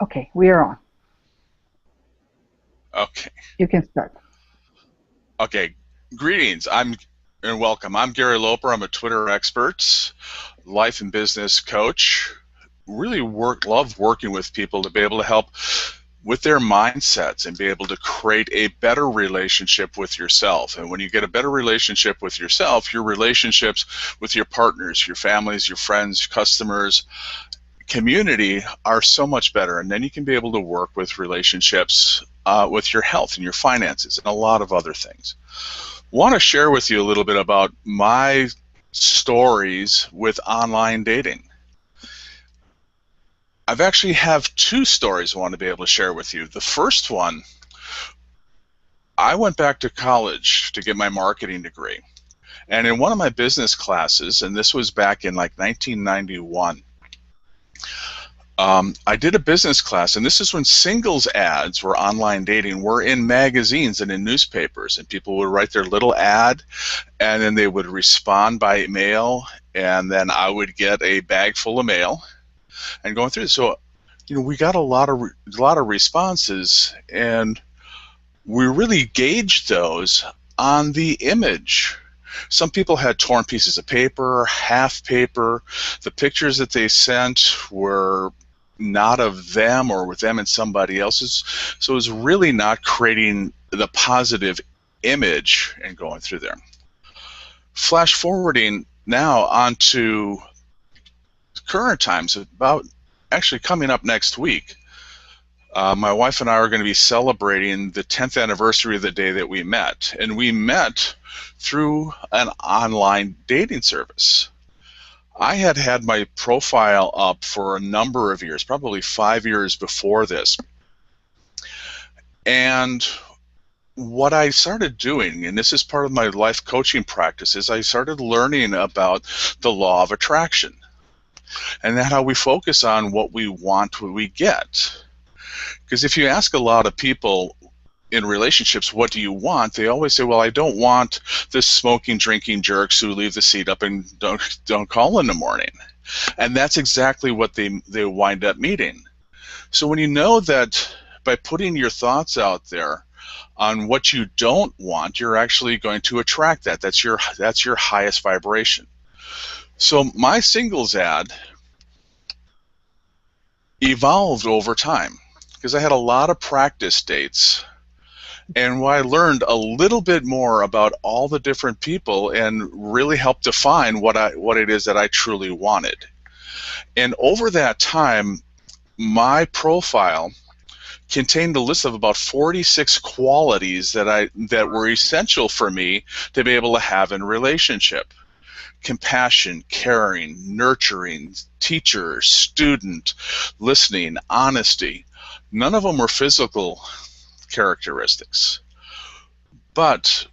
Okay, we are on. Okay. You can start. Okay. Greetings. And welcome. I'm Gary Loper. I'm a Twitter expert, life and business coach. Really love working with people to be able to help with their mindsets and be able to create a better relationship with yourself. And when you get a better relationship with yourself, your relationships with your partners, your families, your friends, customers, community are so much better. And then you can be able to work with relationships with your health and your finances and a lot of other things. Want to share with you a little bit about my stories with online dating. I've actually have two stories I want to be able to share with you. The first one, I went back to college to get my marketing degree. And in one of my business classes, and this was back in like 1991, I did a business class, and this is when singles ads were online dating, were in magazines and in newspapers, and people would write their little ad, and then they would respond by mail, and then I would get a bag full of mail, and going through. So, we got a lot of responses, and we really gauged those on the image. Some people had torn pieces of paper, half paper. The pictures that they sent were not of them or with them and somebody else's. So it was really not creating the positive image and going through there. Flash forwarding now onto current times, about actually coming up next week. My wife and I are going to be celebrating the 10th anniversary of the day that we met. And we met through an online dating service. I had had my profile up for a number of years, probably 5 years before this. And what I started doing, and this is part of my life coaching practice, is I started learning about the law of attraction. And that how we focus on what we want, what we get. Because if you ask a lot of people in relationships, what do you want? They always say, well, I don't want the smoking, drinking jerks who leave the seat up and don't call in the morning. And that's exactly what they wind up meeting. So when you know that by putting your thoughts out there on what you don't want, you're actually going to attract that. That's your highest vibration. So my singles ad evolved over time because I had a lot of practice dates, and I learned a little bit more about all the different people and really helped define what it is that I truly wanted. And over that time, my profile contained a list of about 46 qualities that were essential for me to be able to have in a relationship. Compassion, caring, nurturing, teacher, student, listening, honesty. None of them were physical characteristics. But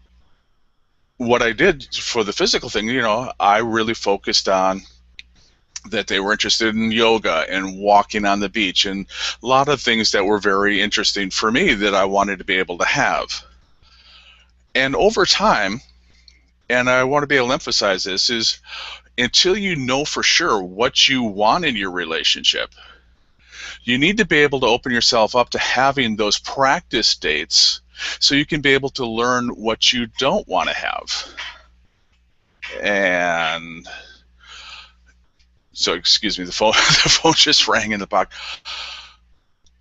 what I did for the physical thing, I really focused on that they were interested in yoga and walking on the beach and a lot of things that were very interesting for me that I wanted to be able to have. And over time, and I want to be able to emphasize this, is until you know for sure what you want in your relationship, you need to be able to open yourself up to having those practice dates so you can be able to learn what you don't want to have. And so, excuse me, the phone just rang in the box.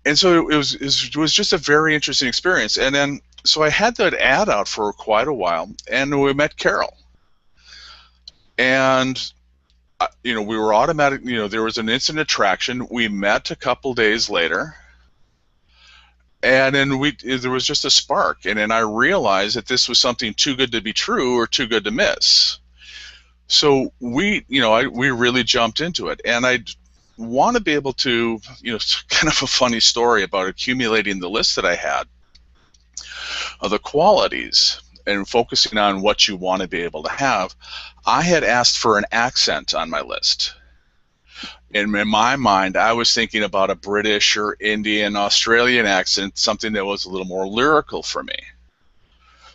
And so it was just a very interesting experience. And then, so I had that ad out for quite a while, and we met Carol. And we were automatic, there was an instant attraction. We met a couple days later, and then there was just a spark. And then I realized that this was something too good to be true or too good to miss. So we really jumped into it. And I want to be able to, it's kind of a funny story about accumulating the list that I had of the qualities and focusing on what you want to be able to have. I had asked for an accent on my list. And in my mind, I was thinking about a British or Indian, Australian accent, something that was a little more lyrical for me.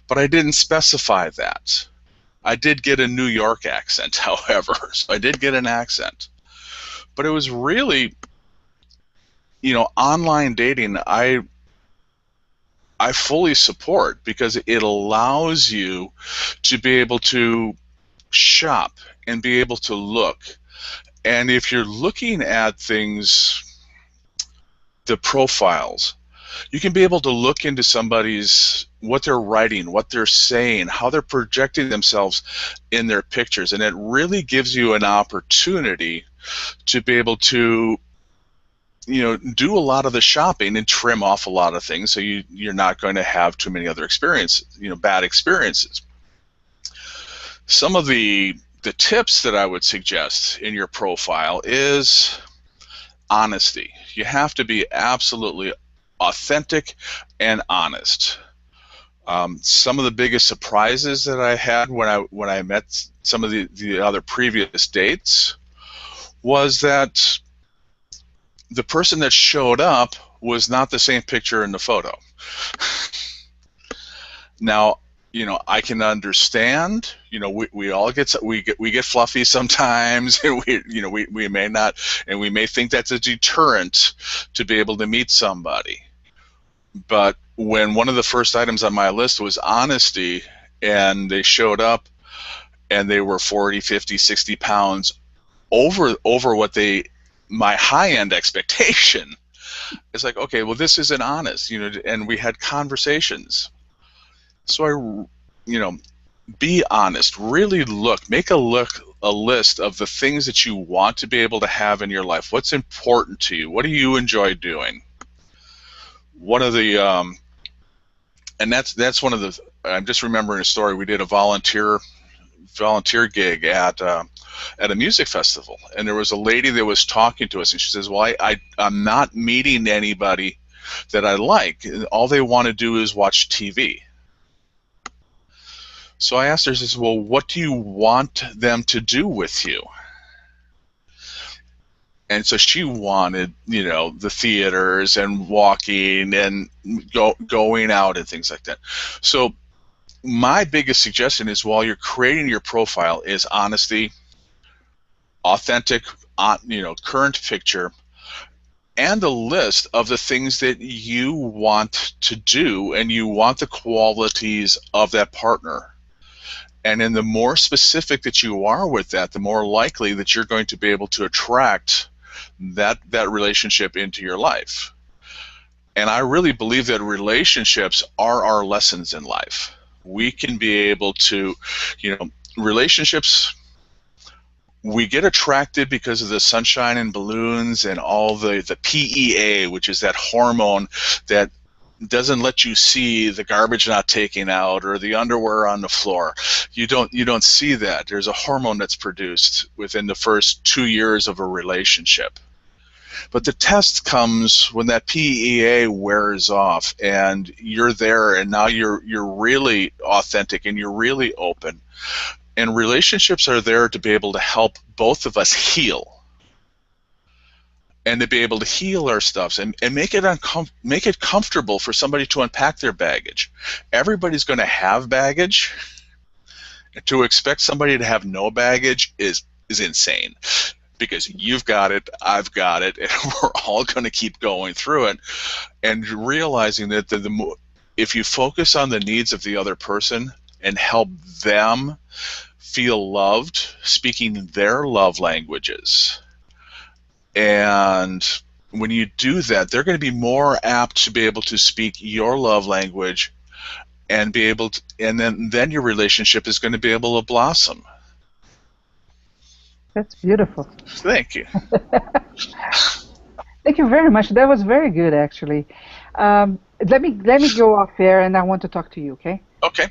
But I didn't specify that. I did get a New York accent, however, so I did get an accent. But it was really, online dating, I fully support, because it allows you to be able to shop and be able to look. And if you're looking at things, the profiles, you can be able to look into somebody's, what they're writing, what they're saying, how they're projecting themselves in their pictures, and it really gives you an opportunity to be able to do a lot of the shopping and trim off a lot of things, so you're not going to have too many other experiences, bad experiences. Some of the tips that I would suggest in your profile is honesty. You have to be absolutely authentic and honest. Some of the biggest surprises that I had when I met some of the other previous dates was that the person that showed up was not the same picture in the photo. Now, I can understand. We all get fluffy sometimes, and we may not, and we may think that's a deterrent to be able to meet somebody. But when one of the first items on my list was honesty, and they showed up, and they were 40, 50, 60 pounds over what my high-end expectation, it's like, okay, well, this isn't honest, and we had conversations. So be honest, really make a list of the things that you want to be able to have in your life. What's important to you? What do you enjoy doing? One of the, and that's one of the, I'm just remembering a story. We did a volunteer gig at a music festival, and there was a lady that was talking to us, and she says, well, I'm not meeting anybody that I like. All they want to do is watch TV. So I asked her, I says, well, what do you want them to do with you? And so she wanted, the theaters and walking and going out and things like that. So my biggest suggestion is, while you're creating your profile, is honesty, authentic, current picture, and a list of the things that you want to do, and you want the qualities of that partner. And then the more specific that you are with that, the more likely that you're going to be able to attract that relationship into your life. And I really believe that relationships are our lessons in life. We can be able to, relationships, we get attracted because of the sunshine and balloons and all the PEA, which is that hormone that doesn't let you see the garbage not taken out or the underwear on the floor. You don't see that. There's a hormone that's produced within the first 2 years of a relationship. But the test comes when that PEA wears off, and you're there, and now you're really authentic and you're really open. And relationships are there to be able to help both of us heal, and to be able to heal our stuff and make it comfortable for somebody to unpack their baggage. Everybody's going to have baggage. To expect somebody to have no baggage is insane, because you've got it, I've got it, and we're all going to keep going through it. And realizing that if you focus on the needs of the other person and help them feel loved, speaking their love languages, and when you do that, they're going to be more apt to be able to speak your love language, and be able to, and then your relationship is going to be able to blossom. That's beautiful. Thank you. Thank you very much. That was very good, actually. Let me go off there, and I want to talk to you. Okay? Okay.